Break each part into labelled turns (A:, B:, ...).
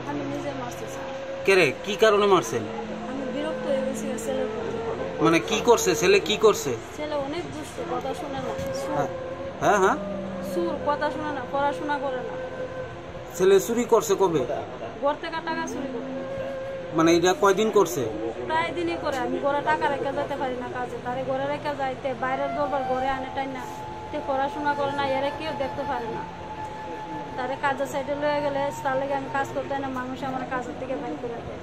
A: আমি নিজে মারছি স্যার।
B: কেরে কি কারণে মারছেন?
A: আমি বিরক্ত হয়ে গেছি ছেলের প্রতি।
B: মানে কি করছে ছেলে, কি করছে?
A: ছেলে অনেক দুষ্ট, কথা শুনে না।
B: হ্যাঁ হ্যাঁ,
A: সুর, কথা শুনে না, পড়াশোনা করে না।
B: ছেলে চুরি করছে কবে?
A: ঘর থেকে টাকা চুরি করে।
B: মানে এটা কয়দিন করছে?
A: প্রায় দিনই করে। আমি ঘরে টাকা রেখে যেতে পারি না কাজে, তারে ঘরে রেখে যাইতে বাইরের দরবার ঘরে আনে টাই না। তে পড়াশোনা করে না, এরা কেউ দেখতে পারে না। তারে কাজের সাইডে লয়ে গেলে তার লেগে আমি কাজ করতে না, মানুষ আমার কাজের থেকে বাইর করে দেয়।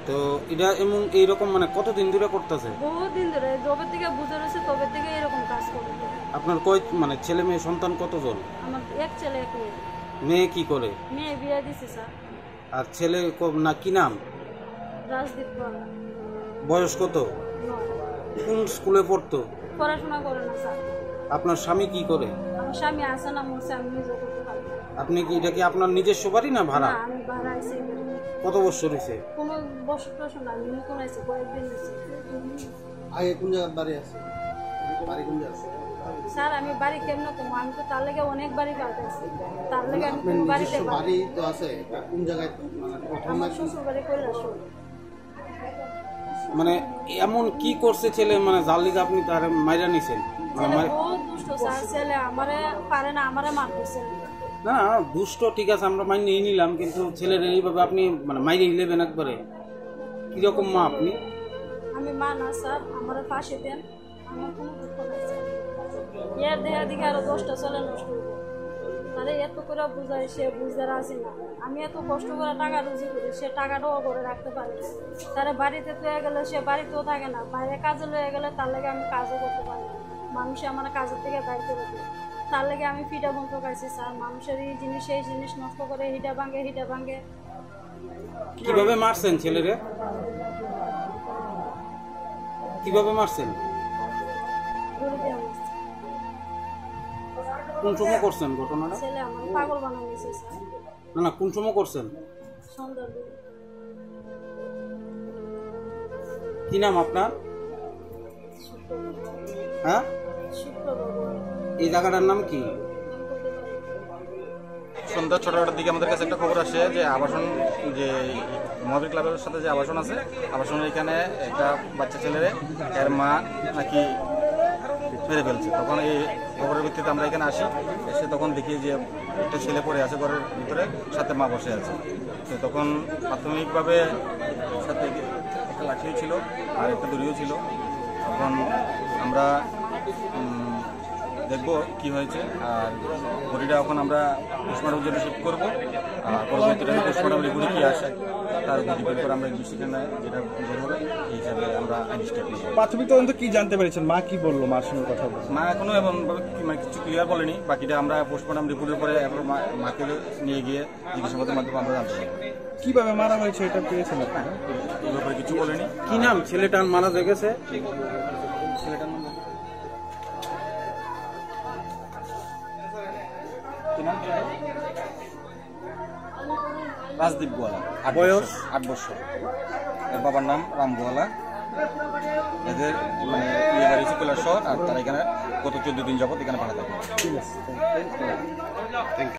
B: তো এটা এমন এইরকম মানে কতদিন ধরে করতেছে?
A: বহুত দিন ধরে, যবে থেকে বুঝে রয়েছে তবে থেকে এরকম কাজ করে।
B: আপনার কয় মানে ছেলে মেয়ে সন্তান কতজন?
A: আমার এক ছেলে এক মেয়ে।
B: মেয়ে কি করে?
A: মেয়ে বিয়ে দিছে স্যার।
B: আর ছেলে না কি নাম?
A: রাজদীপ বলা।
B: বয়স কত? কোন স্কুলে পড়তো?
A: পড়াশোনা করে না স্যার।
B: আপনার স্বামী কি করে?
A: আমার স্বামী আছে না, মরছে, আমি নিজে করতে পারি না।
B: আপনি কি এটা কি আপনার নিজস্ব বাড়ি না ভাড়া?
A: না, আমি ভাড়া আইছি।
B: কত বছর হয়েছে?
A: কোনো বছর টসর না, আমি নতুন আইছি, কয়েকদিন হয়েছে।
C: আগে কোন জায়গায় বাড়ি আছে? বাড়ি কোন জায়গায়?
A: স্যার আমি বাড়ি কেমন কম, আমি তো তার লেগে অনেক বাড়ি পাল্টাইছি। তার লেগে আমি
C: আপনার
A: কোনো বাড়িতে
C: নিজস্ব বাড়ি তো আছে, কোন জায়গায়?
A: আমার শ্বশুর বাড়ি কৈলাসহর।
B: মানে এমন কি করছে ছেলে মানে যার লিগে আপনি তার মাইরা নিছেন?
A: ছেলে বহুত দুষ্ট স্যার। ছেলে আমারে পারে না, আমারে মারতেছে।
B: না দুষ্ট ঠিক আছে, আমরা মাইনে নিয়ে নিলাম, কিন্তু ছেলের এইভাবে আপনি মানে মাইরে নিলেন একবারে, কিরকম মা আপনি?
A: আমি মা না স্যার, আমার ফাঁসি দেন, আমার কোনো দুঃখ নাই স্যার। এর দেহের দিকে আরো 10টা ছেলে নষ্ট হইব। তাহলে এত করে বুঝাই, সে বুঝতে রাজি না। আমি এত কষ্ট করে টাকা রুজি করি, সে টাকাটাও করে রাখতে পারে না। তারা বাড়িতে লয়ে গেলে সে বাড়িতেও থাকে না, বাইরে কাজে লয়ে গেলে তার লেগে আমি কাজও করতে পারি না। মানুষে আমার কাজের থেকে বাইর করে দেয়, তার লেগে আমি ফিটা বন্ধ পাইছি স্যার। মানুষের এই জিনিস সেই জিনিস নষ্ট করে হিটা ভাঙে, হিটা ভাঙে।
B: কিভাবে মারছেন ছেলেরে? কিভাবে মারছেন?
A: ঘুরে দিয়ে মারছে।
B: কোন সময় করছেন ঘটনাটা?
A: ছেলে আমার পাগল বানানো গেছে স্যার।
B: না না, কোন সময় করছেন?
A: সন্ধ্যার দিকে।
B: কি নাম আপনার?
A: শুক্রবার।
B: হ্যাঁ,
A: শুক্রবার।
B: এই জায়গাটার নাম কি?
A: আমি বলতে পারি না।
D: সন্ধ্যা 6টার দিকে আমাদের কাছে একটা খবর আসে যে আবাসন, যে মহাবীর ক্লাবের সাথে যে আবাসন আছে, আবাসনের এখানে একটা বাচ্চা ছেলেরে এর মা নাকি মেরে ফেলছে। তখন এই খবরের ভিত্তিতে আমরা এখানে আসি, এসে তখন দেখি যে একটা ছেলে পড়ে আছে ঘরের ভিতরে, সাথে মা বসে আছে। তো তখন প্রাথমিকভাবে সাথে একটা লাঠিও ছিল আর একটা দড়িও ছিল। তখন আমরা দেখবো কি হয়েছে, আর বডিটা এখন আমরা পোস্টমর্টমের জন্য শিফট করবো। আর পরবর্তীতে পোস্টমর্টম রিপোর্টে কি আসে তার ডিপেন্ড করে আমরা ইনভেস্টিগেশন যেটা বের হবে এই হিসাবে আমরা আইন স্টেপ নেব।
E: প্রাথমিক তদন্ত কি জানতে পেরেছেন? মা কি বললো? মার সঙ্গে কথা বলছে?
D: মা এখনো এমন মানে কিছু ক্লিয়ার বলেনি, বাকিটা আমরা পোস্টমর্টম রিপোর্টের পরে এরপর মাকে নিয়ে গিয়ে জিজ্ঞাসাবাদের মাধ্যমে আমরা জানতে পারবো।
E: কিভাবে মারা হয়েছে এটা পেয়েছেন আপনারা?
D: এই ব্যাপারে কিছু বলেনি।
B: কি নাম ছেলেটার মারা গেছে?
D: ছেলেটার নাম রাজদীপ গোয়ালা।
B: বয়স?
D: 8 বছর। এর বাবার নাম রাম গোয়ালা। এদের মানে বিয়ে বাড়ি কৈলাসহর, আর তারা এখানে গত 14 দিন যাবত এখানে ভাড়া থাকে।
E: ঠিক আছে।